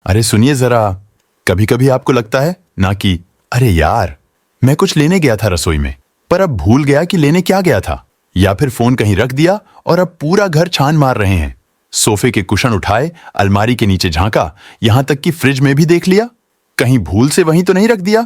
अरे सुनिए जरा, कभी कभी आपको लगता है ना कि अरे यार, मैं कुछ लेने गया था रसोई में, पर अब भूल गया कि लेने क्या गया था, या फिर फोन कहीं रख दिया और अब पूरा घर छान मार रहे हैं। सोफे के कुशन उठाए, अलमारी के नीचे झांका, यहां तक कि फ्रिज में भी देख लिया, कहीं भूल से वहीं तो नहीं रख दिया।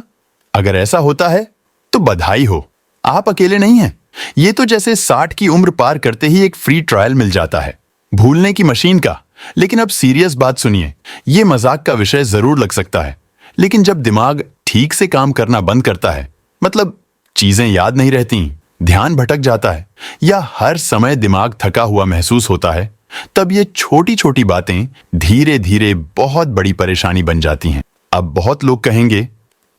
अगर ऐसा होता है तो बधाई हो, आप अकेले नहीं हैं। ये तो जैसे 60 की उम्र पार करते ही एक फ्री ट्रायल मिल जाता है भूलने की मशीन का। लेकिन अब सीरियस बात सुनिए, ये मजाक का विषय जरूर लग सकता है, लेकिन जब दिमाग ठीक से काम करना बंद करता है, मतलब चीजें याद नहीं रहती, ध्यान भटक जाता है, या हर समय दिमाग थका हुआ महसूस होता है, तब ये छोटी छोटी बातें धीरे धीरे बहुत बड़ी परेशानी बन जाती हैं। अब बहुत लोग कहेंगे,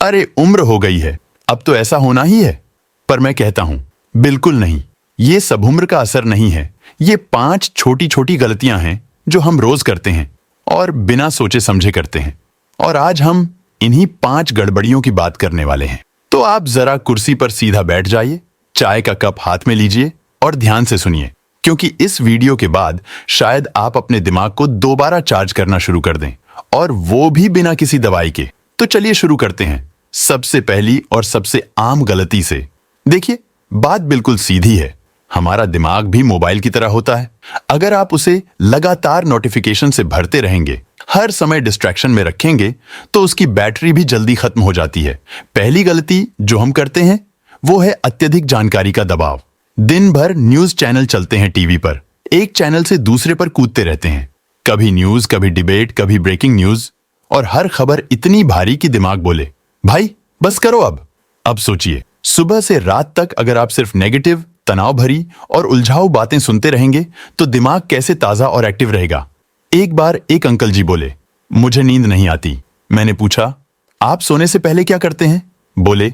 अरे उम्र हो गई है, अब तो ऐसा होना ही है। पर मैं कहता हूं, बिल्कुल नहीं। ये सब उम्र का असर नहीं है, ये 5 छोटी छोटी गलतियां हैं जो हम रोज करते हैं और बिना सोचे समझे करते हैं। और आज हम इन्हीं 5 गड़बड़ियों की बात करने वाले हैं। तो आप जरा कुर्सी पर सीधा बैठ जाइए, चाय का कप हाथ में लीजिए और ध्यान से सुनिए, क्योंकि इस वीडियो के बाद शायद आप अपने दिमाग को दोबारा चार्ज करना शुरू कर दें, और वो भी बिना किसी दवाई के। तो चलिए शुरू करते हैं सबसे पहली और सबसे आम गलती से। देखिए, बात बिल्कुल सीधी है। हमारा दिमाग भी मोबाइल की तरह होता है। अगर आप उसे लगातार नोटिफिकेशन से भरते रहेंगे, हर समय डिस्ट्रैक्शन में रखेंगे, तो उसकी बैटरी भी जल्दी खत्म हो जाती है। पहली गलती जो हम करते हैं वो है अत्यधिक जानकारी का दबाव। दिन भर न्यूज चैनल चलते हैं टीवी पर, एक चैनल से दूसरे पर कूदते रहते हैं। कभी न्यूज, कभी डिबेट, कभी ब्रेकिंग न्यूज, और हर खबर इतनी भारी कि दिमाग बोले, भाई बस करो अब सोचिए, सुबह से रात तक अगर आप सिर्फ नेगेटिव, तनाव भरी और उलझाऊ बातें सुनते रहेंगे, तो दिमाग कैसे ताजा और एक्टिव रहेगा। एक बार एक अंकल जी बोले, मुझे नींद नहीं आती। मैंने पूछा, आप सोने से पहले क्या करते हैं? बोले,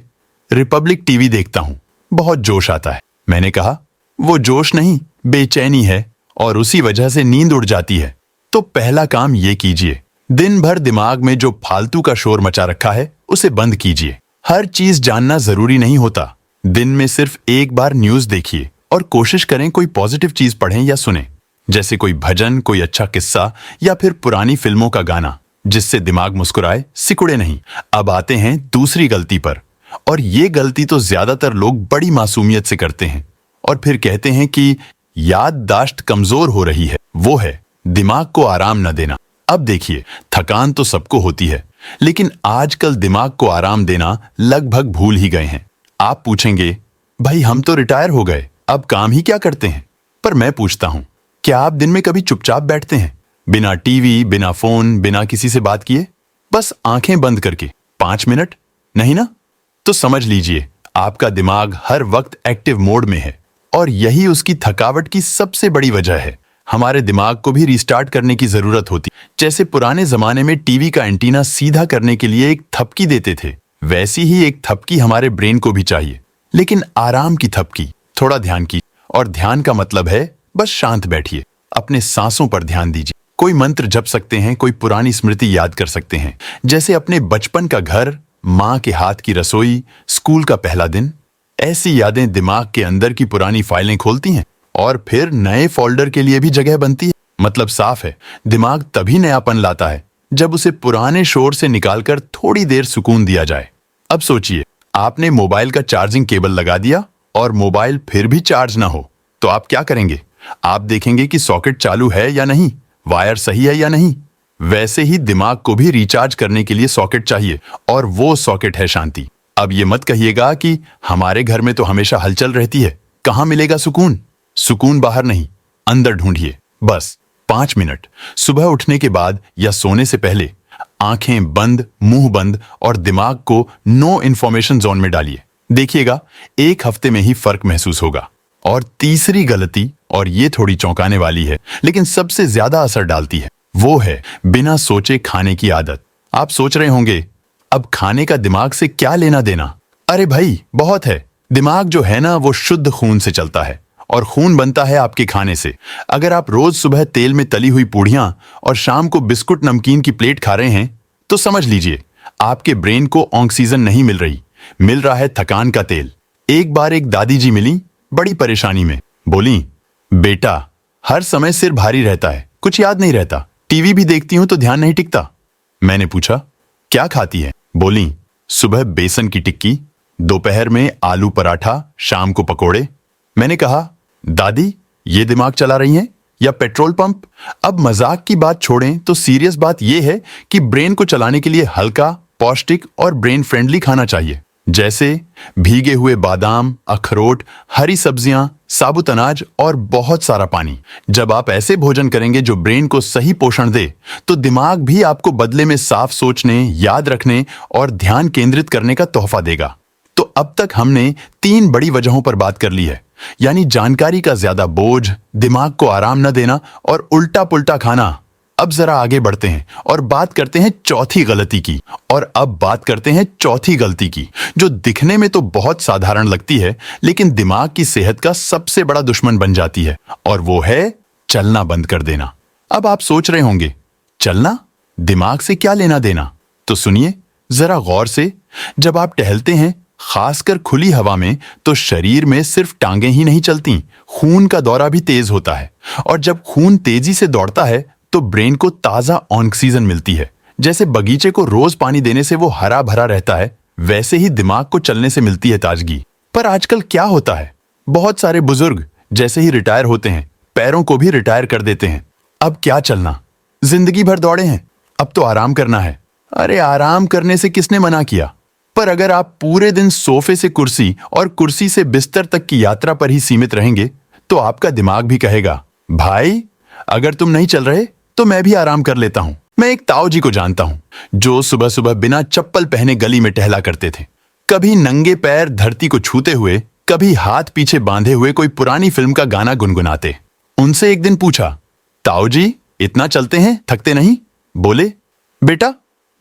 रिपब्लिक टीवी देखता हूं, बहुत जोश आता है। मैंने कहा, वो जोश नहीं, बेचैनी है, और उसी वजह से नींद उड़ जाती है। तो पहला काम ये कीजिए, दिन भर दिमाग में जो फालतू का शोर मचा रखा है उसे बंद कीजिए। हर चीज जानना जरूरी नहीं होता। दिन में सिर्फ एक बार न्यूज देखिए और कोशिश करें कोई पॉजिटिव चीज पढ़ें या सुने, जैसे कोई भजन, कोई अच्छा किस्सा, या फिर पुरानी फिल्मों का गाना, जिससे दिमाग मुस्कुराए, सिकुड़े नहीं। अब आते हैं दूसरी गलती पर, और ये गलती तो ज्यादातर लोग बड़ी मासूमियत से करते हैं और फिर कहते हैं कि याददाश्त कमजोर हो रही है। वो है दिमाग को आराम न देना। अब देखिए, थकान तो सबको होती है, लेकिन आजकल दिमाग को आराम देना लगभग भूल ही गए हैं। आप पूछेंगे, भाई हम तो रिटायर हो गए, अब काम ही क्या करते हैं? पर मैं पूछता हूं, क्या आप दिन में कभी चुपचाप बैठते हैं, बिना टीवी, बिना फोन, बिना किसी से बात किए, बस आंखें बंद करके 5 मिनट? नहीं ना? तो समझ लीजिए, आपका दिमाग हर वक्त एक्टिव मोड में है, और यही उसकी थकावट की सबसे बड़ी वजह है। हमारे दिमाग को भी रिस्टार्ट करने की जरूरत होती। जैसे पुराने जमाने में टीवी का एंटीना सीधा करने के लिए एक थपकी देते थे, वैसी ही एक थपकी हमारे ब्रेन को भी चाहिए, लेकिन आराम की थपकी। थोड़ा ध्यान की, और ध्यान का मतलब है बस शांत बैठिए, अपने सांसों पर ध्यान दीजिए। कोई मंत्र जप सकते हैं, कोई पुरानी स्मृति याद कर सकते हैं, जैसे अपने बचपन का घर, माँ के हाथ की रसोई, स्कूल का पहला दिन। ऐसी यादें दिमाग के अंदर की पुरानी फाइलें खोलती हैं, और फिर नए फोल्डर के लिए भी जगह बनती है। मतलब साफ है, दिमाग तभी नयापन लाता है जब उसे पुराने शोर से निकालकर थोड़ी देर सुकून दिया जाए। अब सोचिए, आपने मोबाइल का चार्जिंग केबल लगा दिया और मोबाइल फिर भी चार्ज ना हो, तो आप क्या करेंगे? आप देखेंगे कि सॉकेट चालू है या नहीं, वायर सही है या नहीं। वैसे ही दिमाग को भी रिचार्ज करने के लिए सॉकेट चाहिए, और वो सॉकेट है शांति। अब ये मत कहिएगा कि हमारे घर में तो हमेशा हलचल रहती है, कहाँ मिलेगा सुकून? सुकून बाहर नहीं, अंदर ढूंढिए। बस 5 मिनट सुबह उठने के बाद या सोने से पहले आंखें बंद, मुंह बंद, और दिमाग को नो इन्फॉर्मेशन जोन में डालिए। देखिएगा, एक हफ्ते में ही फर्क महसूस होगा। और तीसरी गलती, और ये थोड़ी चौंकाने वाली है, लेकिन सबसे ज्यादा असर डालती है, वो है बिना सोचे खाने की आदत। आप सोच रहे होंगे, अब खाने का दिमाग से क्या लेना देना? अरे भाई, बहुत है। दिमाग जो है ना, वो शुद्ध खून से चलता है, और खून बनता है आपके खाने से। अगर आप रोज सुबह तेल में तली हुई पूड़ियां और शाम को बिस्कुट नमकीन की प्लेट खा रहे हैं, तो समझ लीजिए आपके ब्रेन को ऑक्सीजन नहीं मिल रही, मिल रहा है थकान का तेल। एक बार एक दादी जी मिली, बड़ी परेशानी में। बोली, बेटा हर समय सिर भारी रहता है, कुछ याद नहीं रहता, टीवी भी देखती हूं तो ध्यान नहीं टिकता। मैंने पूछा, क्या खाती है? बोली, सुबह बेसन की टिक्की, दोपहर में आलू पराठा, शाम को पकोड़े। मैंने कहा, दादी ये दिमाग चला रही हैं या पेट्रोल पंप? अब मजाक की बात छोड़ें तो सीरियस बात यह है कि ब्रेन को चलाने के लिए हल्का, पौष्टिक और ब्रेन फ्रेंडली खाना चाहिए, जैसे भीगे हुए बादाम, अखरोट, हरी सब्जियां, साबुत अनाज और बहुत सारा पानी। जब आप ऐसे भोजन करेंगे जो ब्रेन को सही पोषण दे, तो दिमाग भी आपको बदले में साफ सोचने, याद रखने और ध्यान केंद्रित करने का तोहफा देगा। तो अब तक हमने 3 बड़ी वजहों पर बात कर ली है, यानी जानकारी का ज्यादा बोझ, दिमाग को आराम न देना और उल्टा पुल्टा खाना। अब जरा आगे बढ़ते हैं और बात करते हैं चौथी गलती की। और अब बात करते हैं चौथी गलती की, जो दिखने में तो बहुत साधारण लगती है, लेकिन दिमाग की सेहत का सबसे बड़ा दुश्मन बन जाती है, और वो है चलना बंद कर देना। अब आप सोच रहे होंगे, चलना? दिमाग से क्या लेना देना? तो सुनिए जरा गौर से। जब आप टहलते हैं, खासकर खुली हवा में, तो शरीर में सिर्फ टांगें ही नहीं चलती, खून का दौरा भी तेज होता है। और जब खून तेजी से दौड़ता है तो ब्रेन को ताजा ऑक्सीजन मिलती है। जैसे बगीचे को रोज पानी देने से वो हरा भरा रहता है, वैसे ही दिमाग को चलने से मिलती है ताजगी। पर आजकल क्या होता है, बहुत सारे बुजुर्ग जैसे ही रिटायर होते हैं, पैरों को भी रिटायर कर देते हैं। अब क्या चलना, जिंदगी भर दौड़े हैं, अब तो आराम करना है। अरे आराम करने से किसने मना किया? पर अगर आप पूरे दिन सोफे से कुर्सी और कुर्सी से बिस्तर तक की यात्रा पर ही सीमित रहेंगे, तो आपका दिमाग भी कहेगा, भाई अगर तुम नहीं चल रहे तो मैं भी आराम कर लेता हूं। मैं एक ताऊ जी को जानता हूं, जो सुबह सुबह बिना चप्पल पहने गली में टहला करते थे, कभी नंगे पैर धरती को छूते हुए, कभी हाथ पीछे बांधे हुए कोई पुरानी फिल्म का गाना गुनगुनाते। उनसे एक दिन पूछा, ताऊ जी इतना चलते हैं, थकते नहीं? बोले, बेटा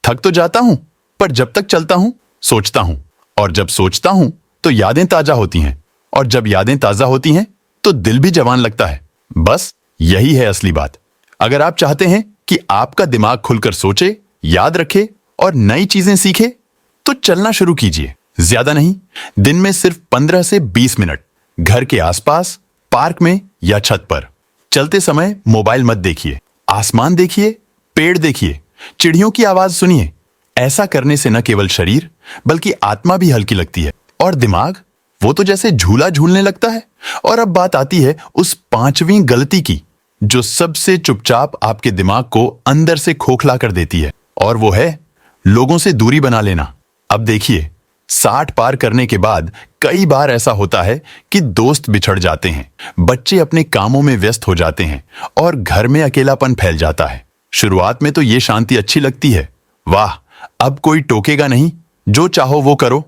थक तो जाता हूं, पर जब तक चलता हूं सोचता हूं, और जब सोचता हूं तो यादें ताजा होती हैं, और जब यादें ताजा होती हैं तो दिल भी जवान लगता है। बस यही है असली बात। अगर आप चाहते हैं कि आपका दिमाग खुलकर सोचे, याद रखे और नई चीजें सीखे, तो चलना शुरू कीजिए। ज्यादा नहीं, दिन में सिर्फ 15 से 20 मिनट, घर के आसपास, पार्क में या छत पर। चलते समय मोबाइल मत देखिए, आसमान देखिए, पेड़ देखिए, चिड़ियों की आवाज सुनिए। ऐसा करने से न केवल शरीर बल्कि आत्मा भी हल्की लगती है, और दिमाग वो तो जैसे झूला झूलने लगता है। और अब बात आती है उस 5वीं गलती की, जो सबसे चुपचाप आपके दिमाग को अंदर से खोखला कर देती है, और वो है लोगों से दूरी बना लेना। अब देखिए, 60 पार करने के बाद कई बार ऐसा होता है कि दोस्त बिछड़ जाते हैं, बच्चे अपने कामों में व्यस्त हो जाते हैं, और घर में अकेलापन फैल जाता है। शुरुआत में तो ये शांति अच्छी लगती है, वाह अब कोई टोकेगा नहीं, जो चाहो वो करो।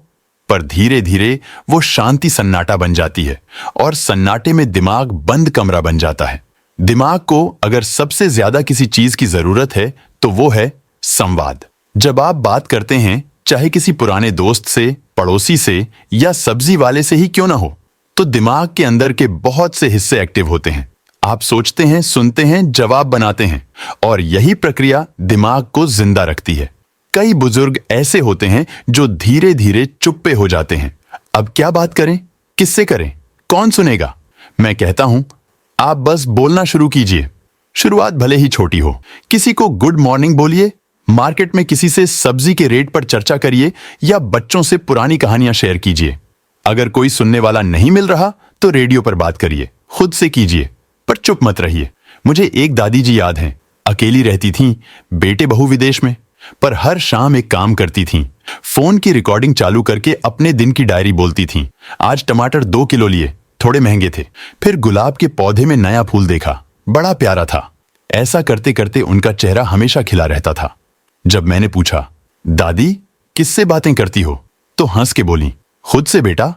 पर धीरे धीरे वो शांति सन्नाटा बन जाती है, और सन्नाटे में दिमाग बंद कमरा बन जाता है। दिमाग को अगर सबसे ज्यादा किसी चीज की जरूरत है तो वो है संवाद। जब आप बात करते हैं, चाहे किसी पुराने दोस्त से, पड़ोसी से या सब्जी वाले से ही क्यों ना हो, तो दिमाग के अंदर के बहुत से हिस्से एक्टिव होते हैं। आप सोचते हैं, सुनते हैं, जवाब बनाते हैं, और यही प्रक्रिया दिमाग को जिंदा रखती है। कई बुजुर्ग ऐसे होते हैं जो धीरे धीरे चुप्पे हो जाते हैं। अब क्या बात करें, किससे करें, कौन सुनेगा? मैं कहता हूं, आप बस बोलना शुरू कीजिए। शुरुआत भले ही छोटी हो, किसी को गुड मॉर्निंग बोलिए, मार्केट में किसी से सब्जी के रेट पर चर्चा करिए, या बच्चों से पुरानी कहानियां शेयर कीजिए। अगर कोई सुनने वाला नहीं मिल रहा तो रेडियो पर बात करिए, खुद से कीजिए, पर चुप मत रहिए। मुझे एक दादी जी याद हैं, अकेली रहती थीं, बेटे बहू विदेश में, पर हर शाम एक काम करती थीं, फोन की रिकॉर्डिंग चालू करके अपने दिन की डायरी बोलती थीं। आज टमाटर 2 किलो लिए, थोड़े महंगे थे। फिर गुलाब के पौधे में नया फूल देखा, बड़ा प्यारा था। ऐसा करते करते उनका चेहरा हमेशा खिला रहता था। जब मैंने पूछा, दादी किससे बातें करती हो, तो हंस के बोली, खुद से बेटा।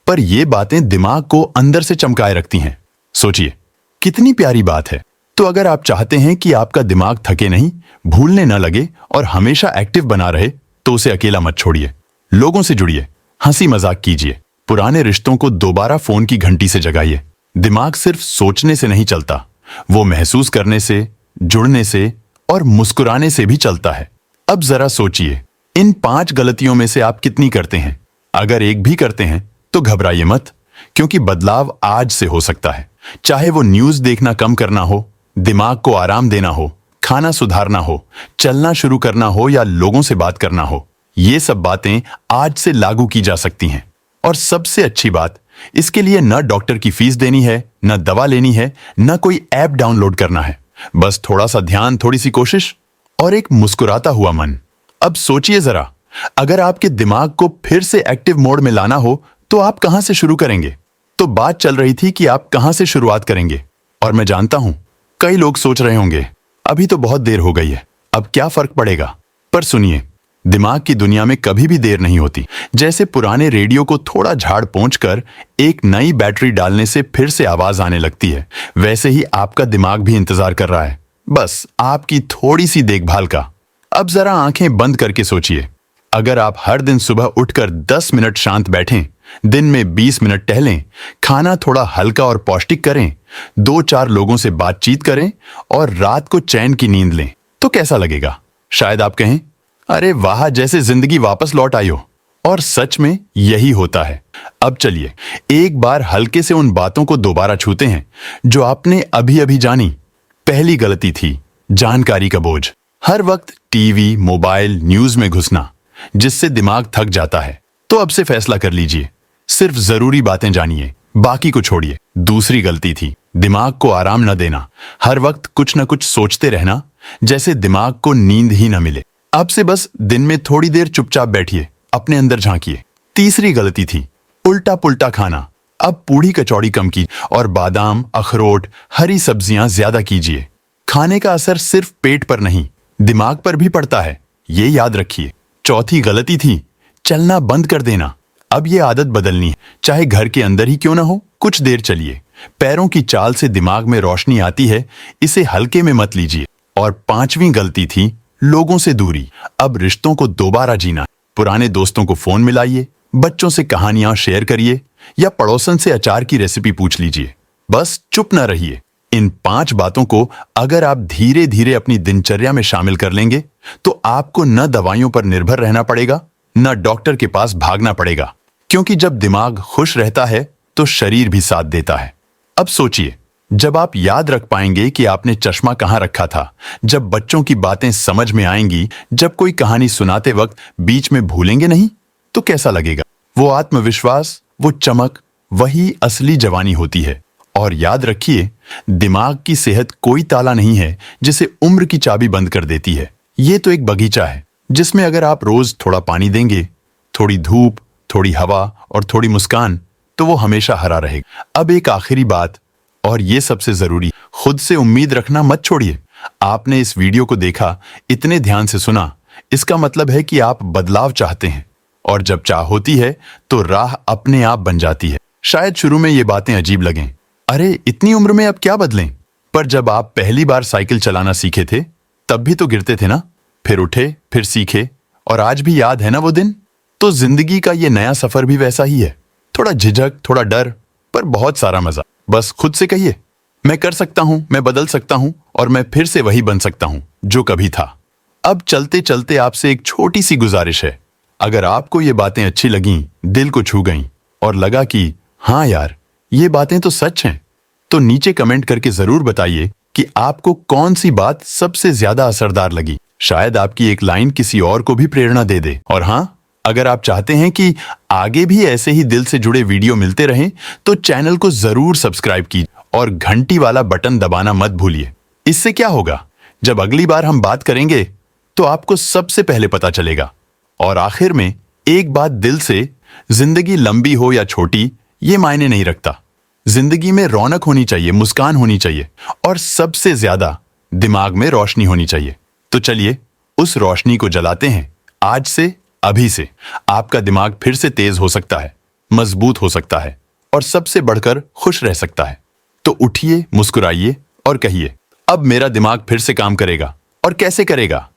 पर ये बातें दिमाग को अंदर से चमकाए रखती हैं। सोचिए कितनी प्यारी बात है। तो अगर आप चाहते हैं कि आपका दिमाग थके नहीं, भूलने न लगे और हमेशा एक्टिव बना रहे, तो उसे अकेला मत छोड़िए। लोगों से जुड़िए, हंसी मजाक कीजिए, पुराने रिश्तों को दोबारा फोन की घंटी से जगाइए। दिमाग सिर्फ सोचने से नहीं चलता, वो महसूस करने से, जुड़ने से और मुस्कुराने से भी चलता है। अब जरा सोचिए, इन 5 गलतियों में से आप कितनी करते हैं? अगर एक भी करते हैं तो घबराइए मत, क्योंकि बदलाव आज से हो सकता है। चाहे वो न्यूज देखना कम करना हो, दिमाग को आराम देना हो, खाना सुधारना हो, चलना शुरू करना हो या लोगों से बात करना हो, ये सब बातें आज से लागू की जा सकती हैं। और सबसे अच्छी बात, इसके लिए न डॉक्टर की फीस देनी है, न दवा लेनी है, न कोई ऐप डाउनलोड करना है। बस थोड़ा सा ध्यान, थोड़ी सी कोशिश और एक मुस्कुराता हुआ मन। अब सोचिए जरा, अगर आपके दिमाग को फिर से एक्टिव मोड में लाना हो तो आप कहां से शुरू करेंगे? तो बात चल रही थी कि आप कहां से शुरुआत करेंगे। और मैं जानता हूं कई लोग सोच रहे होंगे, अभी तो बहुत देर हो गई है, अब क्या फर्क पड़ेगा? पर सुनिए, दिमाग की दुनिया में कभी भी देर नहीं होती। जैसे पुराने रेडियो को थोड़ा झाड़ पोंछ कर एक नई बैटरी डालने से फिर से आवाज आने लगती है, वैसे ही आपका दिमाग भी इंतजार कर रहा है, बस आपकी थोड़ी सी देखभाल का। अब जरा आंखें बंद करके सोचिए, अगर आप हर दिन सुबह उठकर 10 मिनट शांत बैठें, दिन में 20 मिनट टहलें, खाना थोड़ा हल्का और पौष्टिक करें, 2-4 लोगों से बातचीत करें और रात को चैन की नींद लें, तो कैसा लगेगा? शायद आप कहें, अरे वाह, जैसे जिंदगी वापस लौट आई हो। और सच में यही होता है। अब चलिए एक बार हल्के से उन बातों को दोबारा छूते हैं जो आपने अभी अभी जानी। पहली गलती थी जानकारी का बोझ। हर वक्त टीवी, मोबाइल, न्यूज में घुसना, जिससे दिमाग थक जाता है। तो अब से फैसला कर लीजिए, सिर्फ जरूरी बातें जानिए, बाकी को छोड़िए। दूसरी गलती थी दिमाग को आराम न देना, हर वक्त कुछ न कुछ सोचते रहना, जैसे दिमाग को नींद ही न मिले। अब से बस दिन में थोड़ी देर चुपचाप बैठिए, अपने अंदर झांकिए। तीसरी गलती थी उल्टा पुल्टा खाना। अब पूड़ी कचौड़ी कम की और बादाम, अखरोट, हरी सब्जियां ज्यादा कीजिए। खाने का असर सिर्फ पेट पर नहीं, दिमाग पर भी पड़ता है, ये याद रखिए। चौथी गलती थी चलना बंद कर देना। अब ये आदत बदलनी है, चाहे घर के अंदर ही क्यों ना हो, कुछ देर चलिए। पैरों की चाल से दिमाग में रोशनी आती है, इसे हल्के में मत लीजिए। और पांचवी गलती थी लोगों से दूरी। अब रिश्तों को दोबारा जीना। पुराने दोस्तों को फोन मिलाइए, बच्चों से कहानियां शेयर करिए या पड़ोसन से अचार की रेसिपी पूछ लीजिए। बस चुप न रहिए। इन 5 बातों को अगर आप धीरे धीरे अपनी दिनचर्या में शामिल कर लेंगे तो आपको न दवाइयों पर निर्भर रहना पड़ेगा, न डॉक्टर के पास भागना पड़ेगा। क्योंकि जब दिमाग खुश रहता है तो शरीर भी साथ देता है। अब सोचिए, जब आप याद रख पाएंगे कि आपने चश्मा कहां रखा था, जब बच्चों की बातें समझ में आएंगी, जब कोई कहानी सुनाते वक्त बीच में भूलेंगे नहीं, तो कैसा लगेगा? वो आत्मविश्वास, वो चमक, वही असली जवानी होती है। और याद रखिए, दिमाग की सेहत कोई ताला नहीं है जिसे उम्र की चाबी बंद कर देती है। ये तो एक बगीचा है जिसमें अगर आप रोज थोड़ा पानी देंगे, थोड़ी धूप, थोड़ी हवा और थोड़ी मुस्कान, तो वो हमेशा हरा रहेगा। अब एक आखिरी बात, और ये सबसे जरूरी, खुद से उम्मीद रखना मत छोड़िए। आपने इस वीडियो को देखा, इतने ध्यान से सुना, इसका मतलब है कि आप बदलाव चाहते हैं। और जब चाह होती है तो राह अपने आप बन जाती है। शायद शुरू में ये बातें अजीब लगें, अरे इतनी उम्र में अब क्या बदलें? पर जब आप पहली बार साइकिल चलाना सीखे थे, तब भी तो गिरते थे ना? फिर उठे, फिर सीखे, और आज भी याद है ना वो दिन? तो जिंदगी का ये नया सफर भी वैसा ही है। थोड़ा झिझक, थोड़ा डर, पर बहुत सारा मजा। बस खुद से कहिए, मैं कर सकता हूं, मैं बदल सकता हूं, और मैं फिर से वही बन सकता हूं जो कभी था। अब चलते चलते आपसे एक छोटी सी गुजारिश है। अगर आपको ये बातें अच्छी लगीं, दिल को छू गईं, और लगा कि हाँ यार, ये बातें तो सच हैं, तो नीचे कमेंट करके जरूर बताइए कि आपको कौन सी बात सबसे ज्यादा असरदार लगी। शायद आपकी एक लाइन किसी और को भी प्रेरणा दे दे। और हाँ, अगर आप चाहते हैं कि आगे भी ऐसे ही दिल से जुड़े वीडियो मिलते रहें, तो चैनल को जरूर सब्सक्राइब कीजिए और घंटी वाला बटन दबाना मत भूलिए। इससे क्या होगा, जब अगली बार हम बात करेंगे तो आपको सबसे पहले पता चलेगा। और आखिर में एक बात दिल से, जिंदगी लंबी हो या छोटी, ये मायने नहीं रखता। जिंदगी में रौनक होनी चाहिए, मुस्कान होनी चाहिए, और सबसे ज्यादा दिमाग में रोशनी होनी चाहिए। तो चलिए उस रोशनी को जलाते हैं। आज से, अभी से आपका दिमाग फिर से तेज हो सकता है, मजबूत हो सकता है, और सबसे बढ़कर खुश रह सकता है। तो उठिए, मुस्कुराइए और कहिए, अब मेरा दिमाग फिर से काम करेगा। और कैसे करेगा?